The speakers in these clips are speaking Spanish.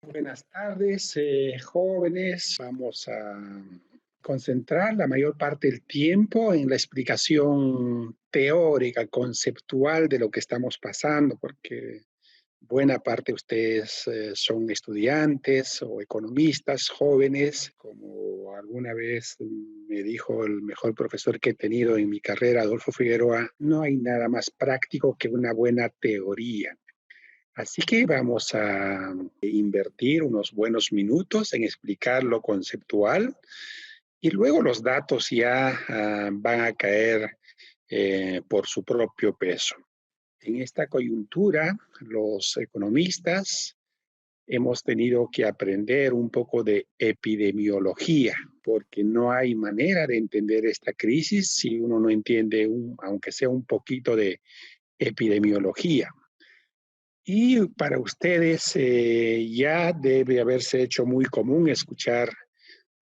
Buenas tardes, jóvenes. Vamos a concentrar la mayor parte del tiempo en la explicación teórica, conceptual de lo que estamos pasando, porque buena parte de ustedes son estudiantes o economistas jóvenes, como alguna vez me dijo el mejor profesor que he tenido en mi carrera, Adolfo Figueroa, no hay nada más práctico que una buena teoría. Así que vamos a invertir unos buenos minutos en explicar lo conceptual y luego los datos ya van a caer por su propio peso. En esta coyuntura, los economistas hemos tenido que aprender un poco de epidemiología, porque no hay manera de entender esta crisis si uno no entiende, aunque sea un poquito de epidemiología. Y para ustedes ya debe haberse hecho muy común escuchar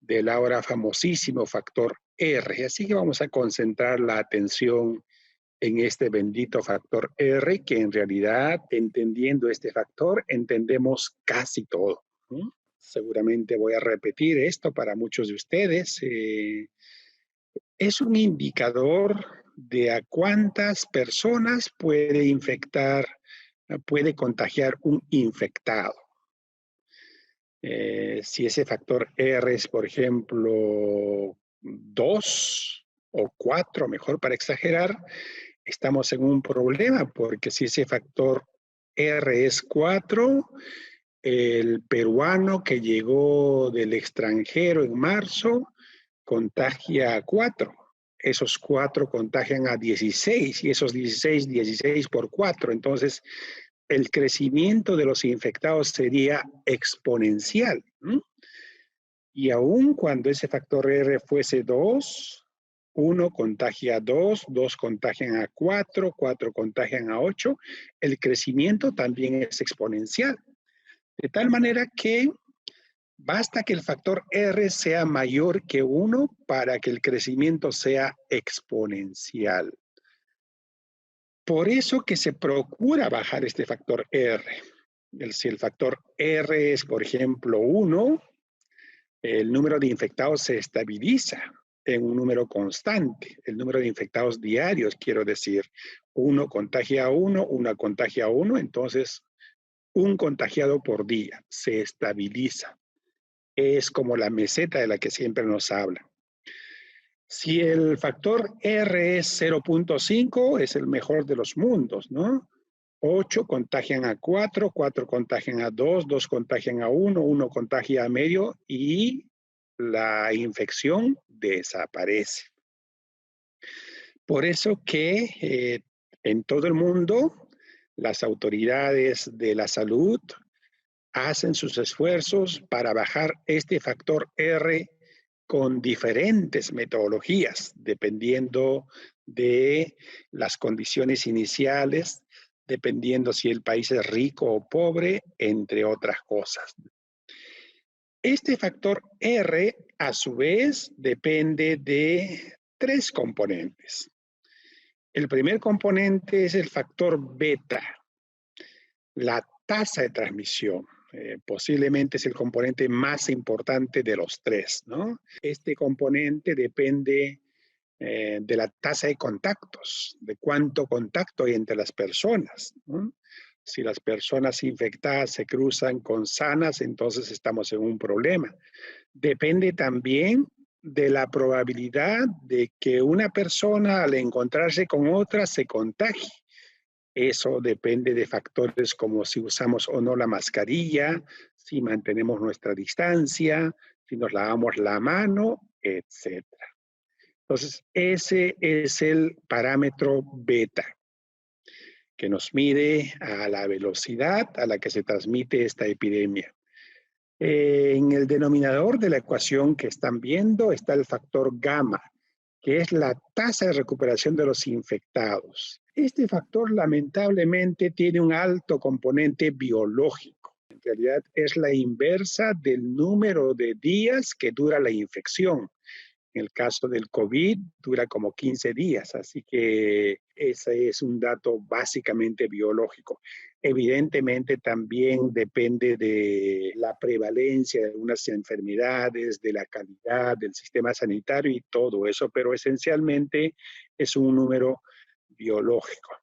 del ahora famosísimo factor R. Así que vamos a concentrar la atención en este bendito factor R, que en realidad, entendiendo este factor, entendemos casi todo, ¿no? Seguramente voy a repetir esto para muchos de ustedes. Es un indicador de a cuántas personas puede contagiar un infectado. Si ese factor R es, por ejemplo, 2 o 4, mejor para exagerar, estamos en un problema, porque si ese factor R es 4, el peruano que llegó del extranjero en marzo contagia a 4. Esos 4 contagian a 16 y esos 16 por 4. Entonces, el crecimiento de los infectados sería exponencial, ¿no? Y aun cuando ese factor R fuese 2, 1 contagia a 2, 2 contagian a 4, 4 contagian a 8, el crecimiento también es exponencial. De tal manera que basta que el factor R sea mayor que 1 para que el crecimiento sea exponencial. Por eso que se procura bajar este factor R. Si el factor R es, por ejemplo, 1, el número de infectados se estabiliza en un número constante. El número de infectados diarios, quiero decir, 1 contagia a 1, 1 contagia a 1, entonces un contagiado por día se estabiliza. Es como la meseta de la que siempre nos habla. Si el factor R es 0.5, es el mejor de los mundos, ¿no? 8 contagian a 4, 4 contagian a 2, 2 contagian a 1, 1 contagia a medio y la infección desaparece. Por eso que en todo el mundo las autoridades de la salud hacen sus esfuerzos para bajar este factor R con diferentes metodologías, dependiendo de las condiciones iniciales, dependiendo si el país es rico o pobre, entre otras cosas. Este factor R, a su vez, depende de 3 componentes. El primer componente es el factor beta, la tasa de transmisión. Posiblemente es el componente más importante de los 3, ¿no? Este componente depende de la tasa de contactos, de cuánto contacto hay entre las personas, ¿no? Si las personas infectadas se cruzan con sanas, entonces estamos en un problema. Depende también de la probabilidad de que una persona al encontrarse con otra se contagie. Eso depende de factores como si usamos o no la mascarilla, si mantenemos nuestra distancia, si nos lavamos la mano, etc. Entonces, ese es el parámetro beta, que nos mide a la velocidad a la que se transmite esta epidemia. En el denominador de la ecuación que están viendo está el factor gamma, que es la tasa de recuperación de los infectados. Este factor lamentablemente tiene un alto componente biológico. En realidad es la inversa del número de días que dura la infección. En el caso del COVID dura como 15 días, así que ese es un dato básicamente biológico. Evidentemente también depende de la prevalencia de algunas enfermedades, de la calidad del sistema sanitario y todo eso, pero esencialmente es un número biológico.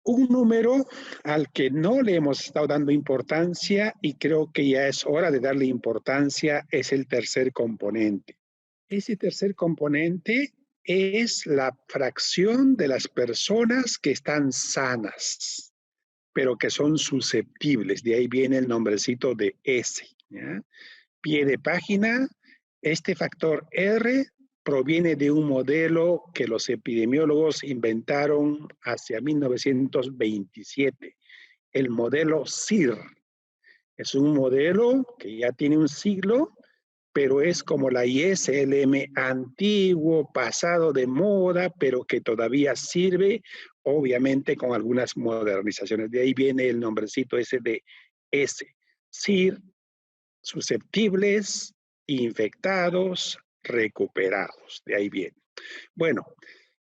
Un número al que no le hemos estado dando importancia y creo que ya es hora de darle importancia es el tercer componente. Ese tercer componente es la fracción de las personas que están sanas, pero que son susceptibles. De ahí viene el nombrecito de S. ¿Ya? Pie de página, este factor R proviene de un modelo que los epidemiólogos inventaron hacia 1927, el modelo SIR. Es un modelo que ya tiene un siglo, pero es como la ISLM antiguo, pasado de moda, pero que todavía sirve, obviamente con algunas modernizaciones. De ahí viene el nombrecito ese de S. SIR, susceptibles, infectados, recuperados. De ahí viene. Bueno,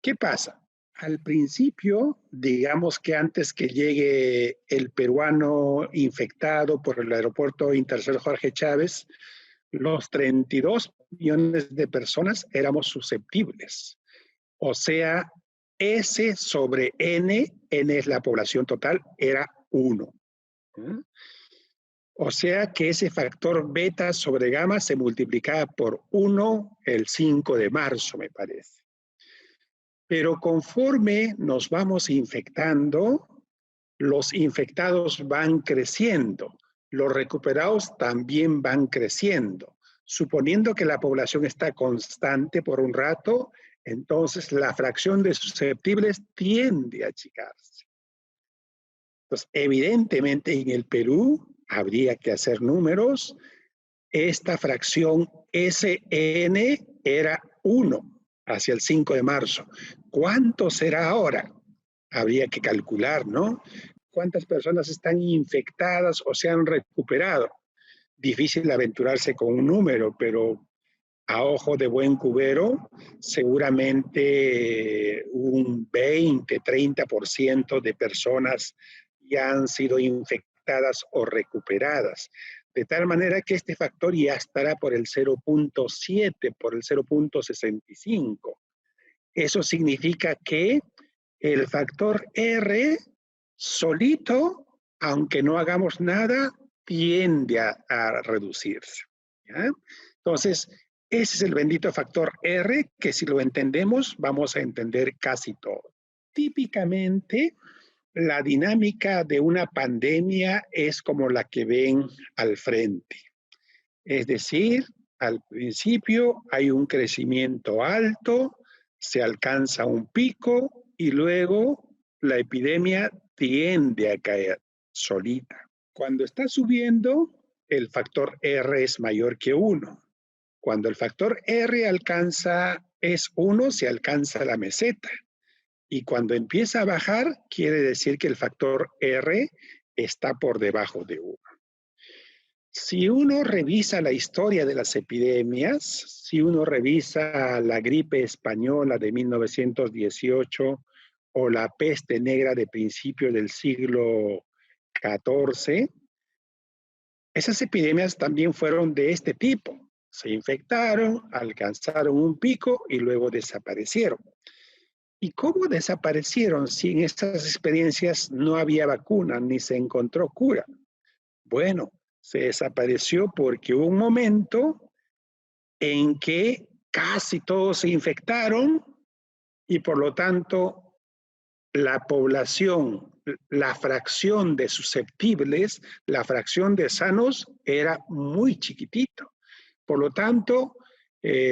¿qué pasa? Al principio, digamos que antes que llegue el peruano infectado por el aeropuerto internacional Jorge Chávez, los 32 millones de personas éramos susceptibles. O sea, S sobre N, N es la población total, era 1. O sea que ese factor beta sobre gamma se multiplicaba por 1 el 5 de marzo, me parece. Pero conforme nos vamos infectando, los infectados van creciendo, los recuperados también van creciendo. Suponiendo que la población está constante por un rato, entonces la fracción de susceptibles tiende a achicarse. Entonces, evidentemente en el Perú habría que hacer números. Esta fracción SN era 1 hacia el 5 de marzo. ¿Cuánto será ahora? Habría que calcular, ¿no? ¿Cuántas personas están infectadas o se han recuperado? Difícil aventurarse con un número, pero a ojo de buen cubero, seguramente un 20-30% de personas ya han sido infectadas o recuperadas. De tal manera que este factor ya estará por el 0.7, por el 0.65. Eso significa que el factor R solito, aunque no hagamos nada, tiende a reducirse. ¿Ya? Entonces, ese es el bendito factor R, que si lo entendemos, vamos a entender casi todo. Típicamente, la dinámica de una pandemia es como la que ven al frente. Es decir, al principio hay un crecimiento alto, se alcanza un pico y luego la epidemia tiende a caer solita. Cuando está subiendo, el factor R es mayor que 1. Cuando el factor R es 1, se alcanza la meseta. Y cuando empieza a bajar, quiere decir que el factor R está por debajo de 1. Si uno revisa la historia de las epidemias, si uno revisa la gripe española de 1918 o la peste negra de principios del siglo XIV, esas epidemias también fueron de este tipo. Se infectaron, alcanzaron un pico y luego desaparecieron. ¿Y cómo desaparecieron si en estas experiencias no había vacuna ni se encontró cura? Bueno, se desapareció porque hubo un momento en que casi todos se infectaron y por lo tanto la población, la fracción de susceptibles, la fracción de sanos era muy chiquitito. Por lo tanto,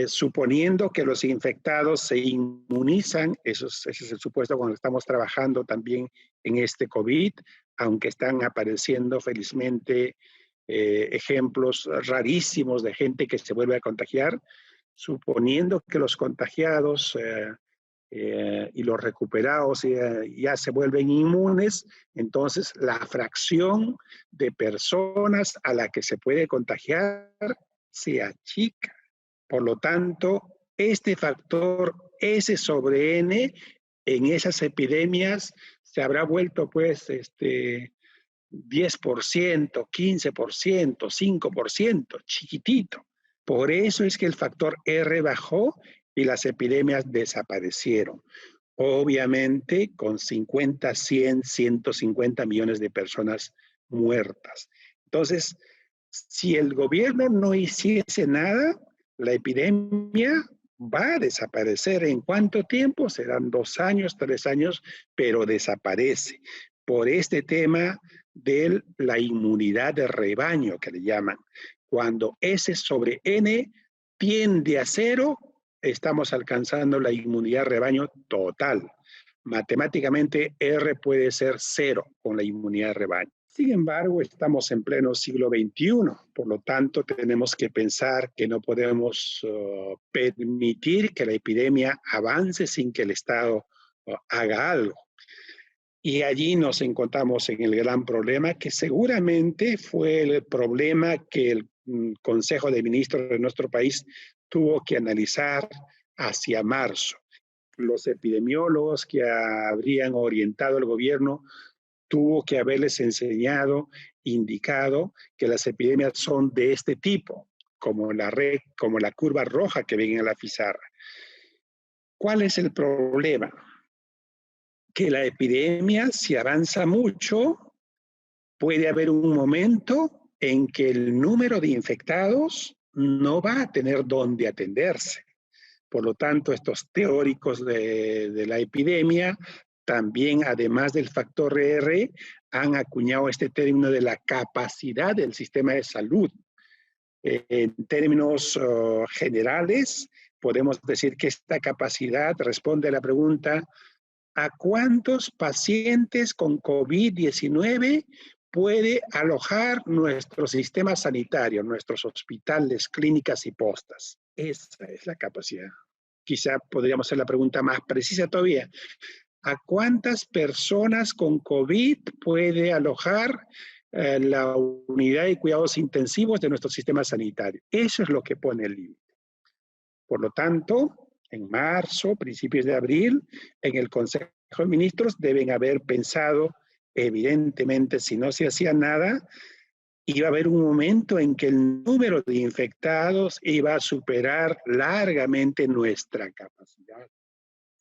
suponiendo que los infectados se inmunizan, ese es el supuesto cuando estamos trabajando también en este COVID, aunque están apareciendo felizmente ejemplos rarísimos de gente que se vuelve a contagiar, suponiendo que los contagiados y los recuperados ya se vuelven inmunes, entonces la fracción de personas a la que se puede contagiar se achica. Por lo tanto, este factor S sobre N en esas epidemias se habrá vuelto pues 10%, 15%, 5%, chiquitito. Por eso es que el factor R bajó y las epidemias desaparecieron. Obviamente con 50, 100, 150 millones de personas muertas. Entonces, si el gobierno no hiciese nada, la epidemia va a desaparecer. ¿En cuánto tiempo? Serán 2 años, 3 años, pero desaparece. Por este tema de la inmunidad de rebaño que le llaman. Cuando S sobre N tiende a 0, estamos alcanzando la inmunidad de rebaño total. Matemáticamente, R puede ser 0 con la inmunidad de rebaño. Sin embargo, estamos en pleno siglo XXI, por lo tanto, tenemos que pensar que no podemos permitir que la epidemia avance sin que el Estado haga algo. Y allí nos encontramos en el gran problema, que seguramente fue el problema que el Consejo de Ministros de nuestro país tuvo que analizar hacia marzo. Los epidemiólogos que habrían orientado al gobierno tuvo que haberles enseñado, indicado que las epidemias son de este tipo, como la curva roja que ven en la pizarra. ¿Cuál es el problema? Que la epidemia, si avanza mucho, puede haber un momento en que el número de infectados no va a tener dónde atenderse. Por lo tanto, estos teóricos de la epidemia también, además del factor R, han acuñado este término de la capacidad del sistema de salud. En términos generales, podemos decir que esta capacidad responde a la pregunta: ¿a cuántos pacientes con COVID-19 puede alojar nuestro sistema sanitario, nuestros hospitales, clínicas y postas? Esa es la capacidad. Quizá podríamos hacer la pregunta más precisa todavía. ¿A cuántas personas con COVID puede alojar la unidad de cuidados intensivos de nuestro sistema sanitario? Eso es lo que pone el límite. Por lo tanto, en marzo, principios de abril, en el Consejo de Ministros deben haber pensado, evidentemente, si no se hacía nada, iba a haber un momento en que el número de infectados iba a superar largamente nuestra capacidad.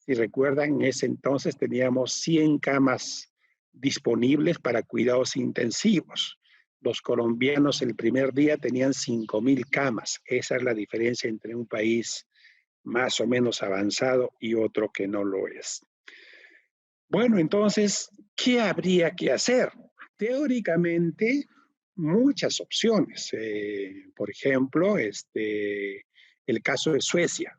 Si recuerdan, en ese entonces teníamos 100 camas disponibles para cuidados intensivos. Los colombianos el primer día tenían 5,000 camas. Esa es la diferencia entre un país más o menos avanzado y otro que no lo es. Bueno, entonces, ¿qué habría que hacer? Teóricamente, muchas opciones. Por ejemplo, el caso de Suecia.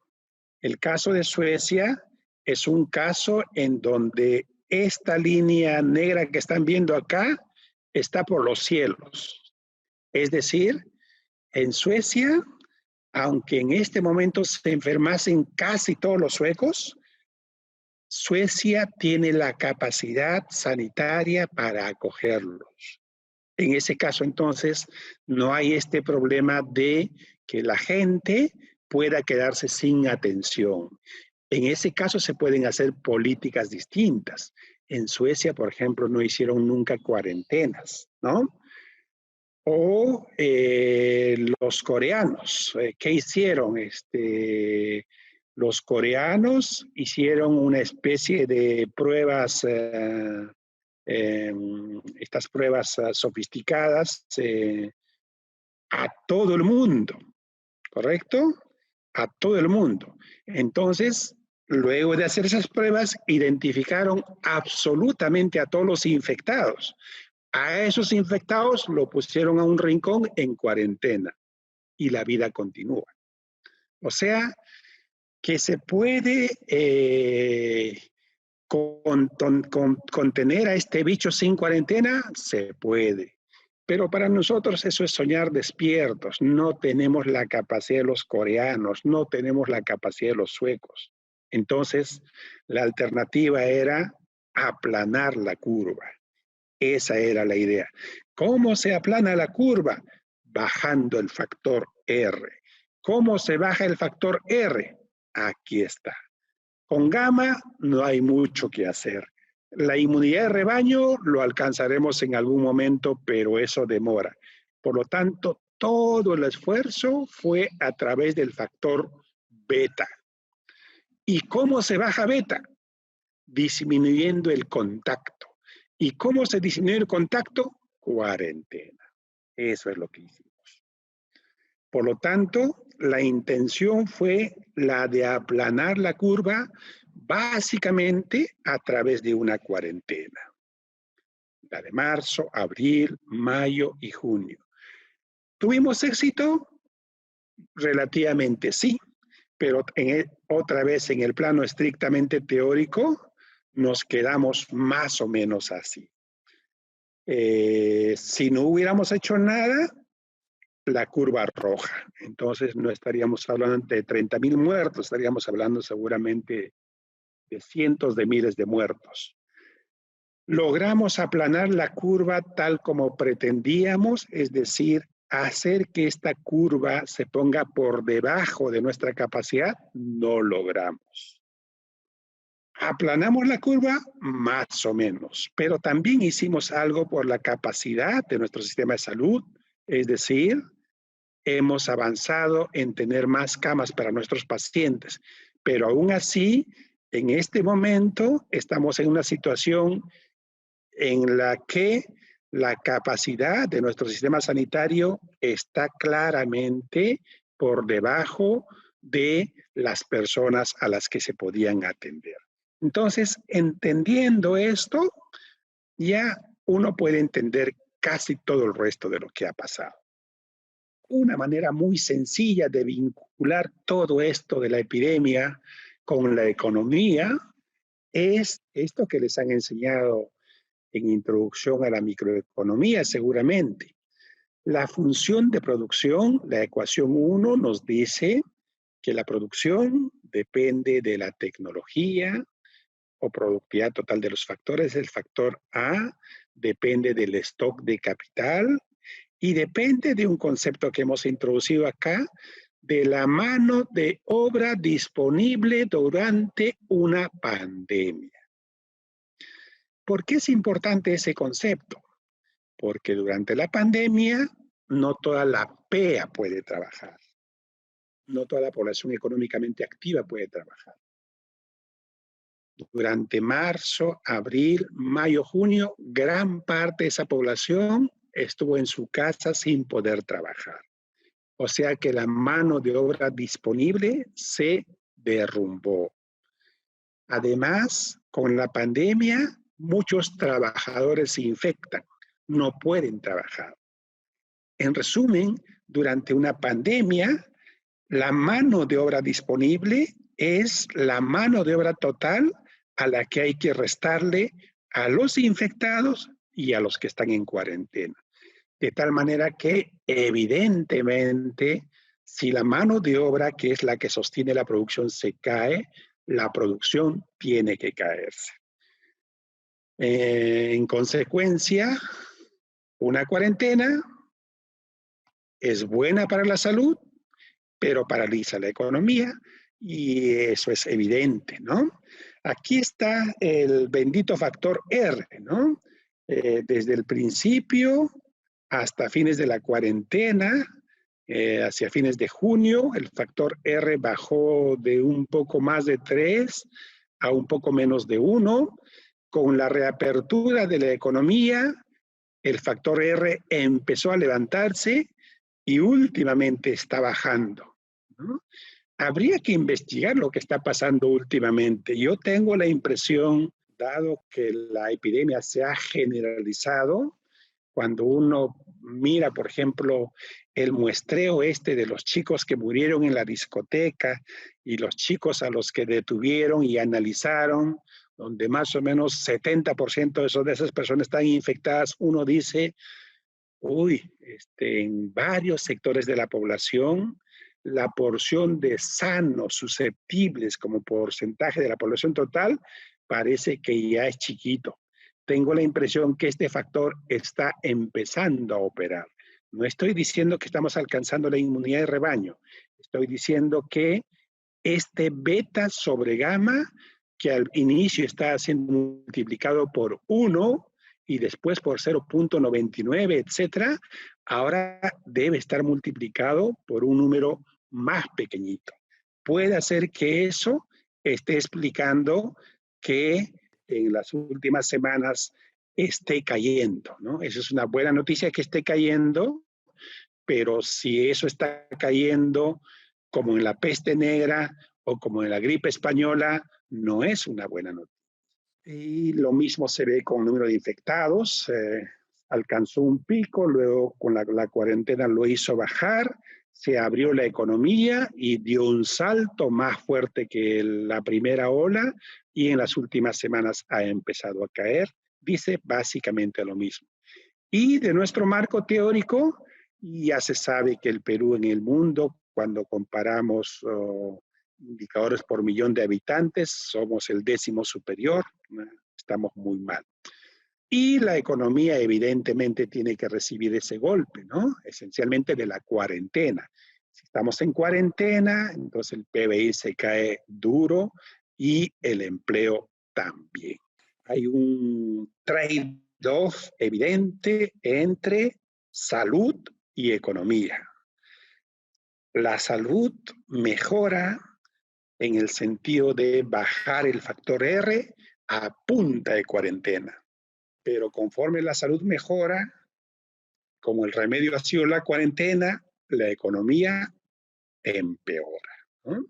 El caso de Suecia es un caso en donde esta línea negra que están viendo acá está por los cielos. Es decir, en Suecia, aunque en este momento se enfermasen casi todos los suecos, Suecia tiene la capacidad sanitaria para acogerlos. En ese caso, entonces, no hay este problema de que la gente pueda quedarse sin atención. En ese caso se pueden hacer políticas distintas. En Suecia, por ejemplo, no hicieron nunca cuarentenas, ¿no? O los coreanos, ¿qué hicieron? Los coreanos hicieron una especie de pruebas, estas pruebas sofisticadas a todo el mundo, ¿correcto? A todo el mundo. Entonces, luego de hacer esas pruebas, identificaron absolutamente a todos los infectados. A esos infectados lo pusieron a un rincón en cuarentena y la vida continúa. O sea, que se puede contener a este bicho sin cuarentena, se puede. Pero para nosotros eso es soñar despiertos. No tenemos la capacidad de los coreanos, no tenemos la capacidad de los suecos. Entonces, la alternativa era aplanar la curva. Esa era la idea. ¿Cómo se aplana la curva? Bajando el factor R. ¿Cómo se baja el factor R? Aquí está. Con gamma no hay mucho que hacer. La inmunidad de rebaño lo alcanzaremos en algún momento, pero eso demora. Por lo tanto, todo el esfuerzo fue a través del factor beta. ¿Y cómo se baja beta? Disminuyendo el contacto. ¿Y cómo se disminuye el contacto? Cuarentena. Eso es lo que hicimos. Por lo tanto, la intención fue la de aplanar la curva básicamente a través de una cuarentena. La de marzo, abril, mayo y junio. ¿Tuvimos éxito? Relativamente sí, pero otra vez en el plano estrictamente teórico nos quedamos más o menos así. Si no hubiéramos hecho nada, la curva roja. Entonces no estaríamos hablando de 30,000 muertos, estaríamos hablando seguramente de cientos de miles de muertos. Logramos aplanar la curva tal como pretendíamos, es decir, hacer que esta curva se ponga por debajo de nuestra capacidad, no logramos. Aplanamos la curva más o menos, pero también hicimos algo por la capacidad de nuestro sistema de salud, es decir, hemos avanzado en tener más camas para nuestros pacientes, pero aún así, en este momento estamos en una situación en la que la capacidad de nuestro sistema sanitario está claramente por debajo de las personas a las que se podían atender. Entonces, entendiendo esto, ya uno puede entender casi todo el resto de lo que ha pasado. Una manera muy sencilla de vincular todo esto de la epidemia con la economía es esto que les han enseñado en introducción a la microeconomía seguramente. La función de producción, la ecuación 1 nos dice que la producción depende de la tecnología o productividad total de los factores. El factor A depende del stock de capital y depende de un concepto que hemos introducido acá, de la mano de obra disponible durante una pandemia. ¿Por qué es importante ese concepto? Porque durante la pandemia no toda la PEA puede trabajar. No toda la población económicamente activa puede trabajar. Durante marzo, abril, mayo, junio, gran parte de esa población estuvo en su casa sin poder trabajar. O sea que la mano de obra disponible se derrumbó. Además, con la pandemia, muchos trabajadores se infectan, no pueden trabajar. En resumen, durante una pandemia, la mano de obra disponible es la mano de obra total a la que hay que restarle a los infectados y a los que están en cuarentena. De tal manera que, evidentemente, si la mano de obra, que es la que sostiene la producción, se cae, la producción tiene que caerse. En consecuencia, una cuarentena es buena para la salud, pero paraliza la economía y eso es evidente, ¿no? Aquí está el bendito factor R, ¿no? Desde el principio hasta fines de la cuarentena, hacia fines de junio, el factor R bajó de un poco más de 3 a un poco menos de 1. Con la reapertura de la economía, el factor R empezó a levantarse y últimamente está bajando, ¿no? Habría que investigar lo que está pasando últimamente. Yo tengo la impresión, dado que la epidemia se ha generalizado, cuando uno mira, por ejemplo, el muestreo este de los chicos que murieron en la discoteca y los chicos a los que detuvieron y analizaron, donde más o menos 70% de esas personas están infectadas, uno dice, uy, en varios sectores de la población, la porción de sanos susceptibles como porcentaje de la población total parece que ya es chiquito. Tengo la impresión que este factor está empezando a operar. No estoy diciendo que estamos alcanzando la inmunidad de rebaño. Estoy diciendo que este beta sobre gamma, que al inicio está siendo multiplicado por 1 y después por 0.99, etcétera, ahora debe estar multiplicado por un número más pequeñito. Puede ser que eso esté explicando que en las últimas semanas esté cayendo, ¿no? Esa es una buena noticia que esté cayendo, pero si eso está cayendo como en la peste negra o como en la gripe española, no es una buena noticia. Y lo mismo se ve con el número de infectados. Alcanzó un pico, luego con la cuarentena lo hizo bajar, se abrió la economía y dio un salto más fuerte que la primera ola y en las últimas semanas ha empezado a caer. Dice básicamente lo mismo. Y de nuestro marco teórico, ya se sabe que el Perú en el mundo, cuando comparamos indicadores por millón de habitantes, somos el 10º superior, estamos muy mal. Y la economía evidentemente tiene que recibir ese golpe, ¿no? Esencialmente de la cuarentena. Si estamos en cuarentena, entonces el PBI se cae duro y el empleo también. Hay un trade-off evidente entre salud y economía. La salud mejora en el sentido de bajar el factor R a punta de cuarentena. Pero conforme la salud mejora, como el remedio ha sido la cuarentena, la economía empeora, ¿no?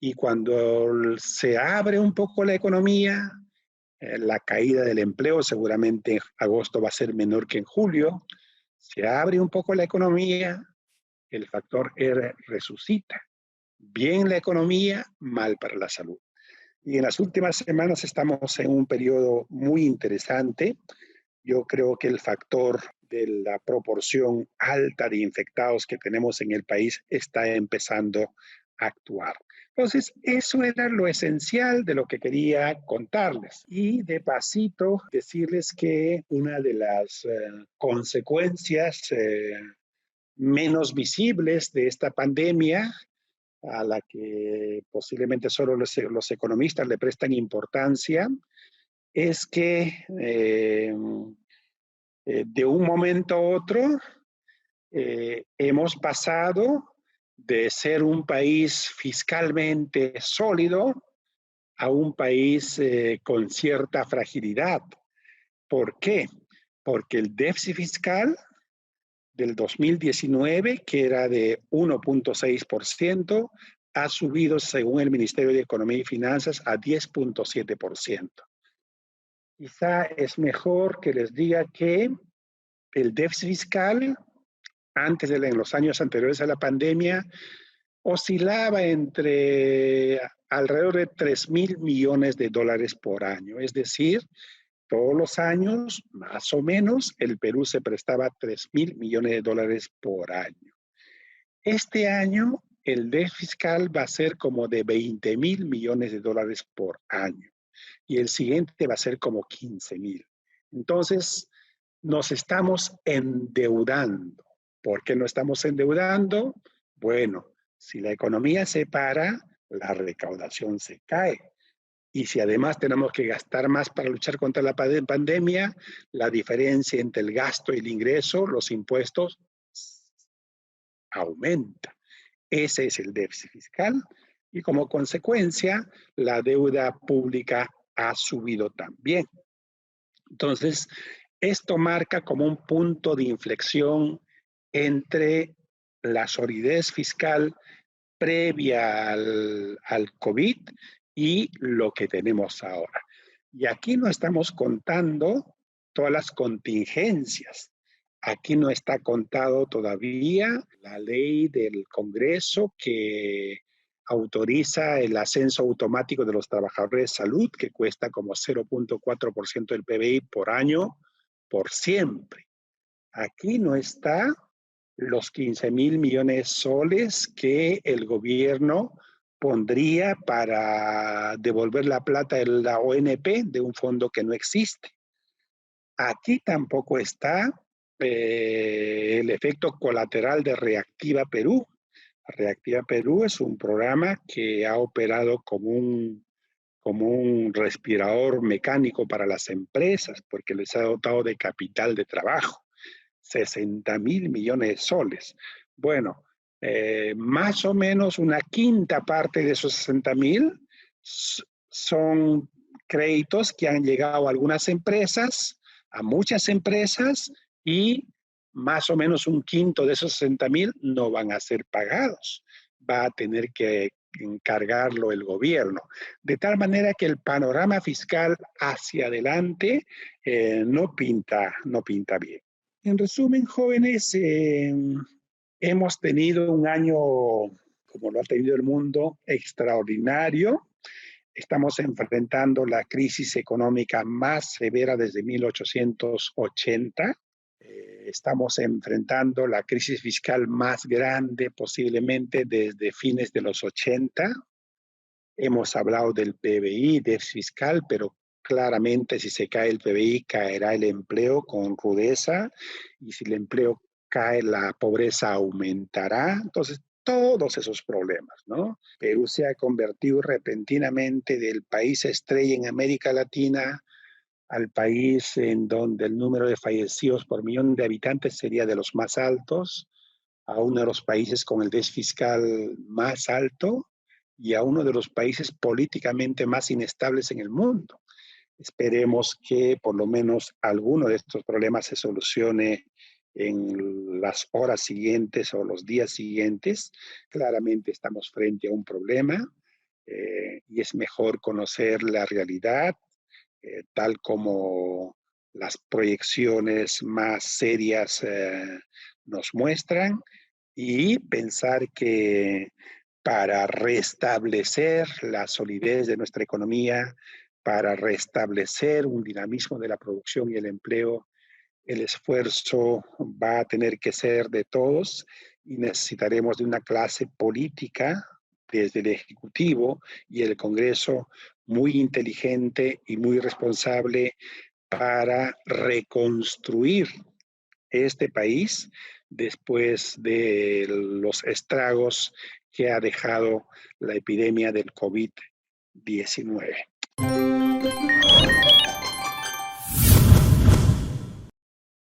Y cuando se abre un poco la economía, la caída del empleo seguramente en agosto va a ser menor que en julio. Se abre un poco la economía, el factor R resucita. Bien la economía, mal para la salud. Y en las últimas semanas estamos en un periodo muy interesante. Yo creo que el factor de la proporción alta de infectados que tenemos en el país está empezando a actuar. Entonces, eso era lo esencial de lo que quería contarles. Y de pasito, decirles que una de las consecuencias menos visibles de esta pandemia, a la que posiblemente solo los economistas le prestan importancia, es que de un momento a otro hemos pasado de ser un país fiscalmente sólido a un país con cierta fragilidad. ¿Por qué? Porque el déficit fiscal del 2019, que era de 1.6%, ha subido, según el Ministerio de Economía y Finanzas, a 10.7%. Quizá es mejor que les diga que el déficit fiscal, en los años anteriores a la pandemia, oscilaba entre alrededor de 3.000 millones de dólares por año. Es decir, todos los años, más o menos, el Perú se prestaba 3.000 millones de dólares por año. Este año, el déficit fiscal va a ser como de 20.000 millones de dólares por año. Y el siguiente va a ser como 15.000. Entonces, nos estamos endeudando. ¿Por qué no estamos endeudando? Bueno, si la economía se para, la recaudación se cae. Y si además tenemos que gastar más para luchar contra la pandemia, la diferencia entre el gasto y el ingreso, los impuestos, aumenta. Ese es el déficit fiscal y como consecuencia, la deuda pública ha subido también. Entonces, esto marca como un punto de inflexión entre la solidez fiscal previa al COVID y lo que tenemos ahora. Y aquí no estamos contando todas las contingencias. Aquí no está contado todavía la ley del Congreso que autoriza el ascenso automático de los trabajadores de salud, que cuesta como 0.4% del PBI por año, por siempre. Aquí no está los 15.000 millones de soles que el gobierno pondría para devolver la plata de la ONP de un fondo que no existe. Aquí tampoco está el efecto colateral de Reactiva Perú. Reactiva Perú es un programa que ha operado como un respirador mecánico para las empresas, porque les ha dotado de capital de trabajo, 60.000 millones de soles. Bueno, más o menos una quinta parte de esos 60.000 son créditos que han llegado a algunas empresas, a muchas empresas, y más o menos un quinto de esos 60.000 no van a ser pagados. Va a tener que encargarlo el gobierno. De tal manera que el panorama fiscal hacia adelante no pinta bien. En resumen, jóvenes, hemos tenido un año, como lo ha tenido el mundo, extraordinario. Estamos enfrentando la crisis económica más severa desde 1880. Estamos enfrentando la crisis fiscal más grande posiblemente desde fines de los 80. Hemos hablado del PBI, déficit fiscal, pero claramente si se cae el PBI caerá el empleo con rudeza, y si el empleo cae la pobreza aumentará. Entonces, todos esos problemas, ¿no? Perú se ha convertido repentinamente del país estrella en América Latina al país en donde el número de fallecidos por millón de habitantes sería de los más altos, a uno de los países con el déficit fiscal más alto y a uno de los países políticamente más inestables en el mundo. Esperemos que por lo menos alguno de estos problemas se solucione en las horas siguientes o los días siguientes. Claramente estamos frente a un problema y es mejor conocer la realidad tal como las proyecciones más serias nos muestran, y pensar que para restablecer la solidez de nuestra economía, para restablecer un dinamismo de la producción y el empleo, el esfuerzo va a tener que ser de todos, y necesitaremos de una clase política desde el Ejecutivo y el Congreso muy inteligente y muy responsable para reconstruir este país después de los estragos que ha dejado la epidemia del COVID-19.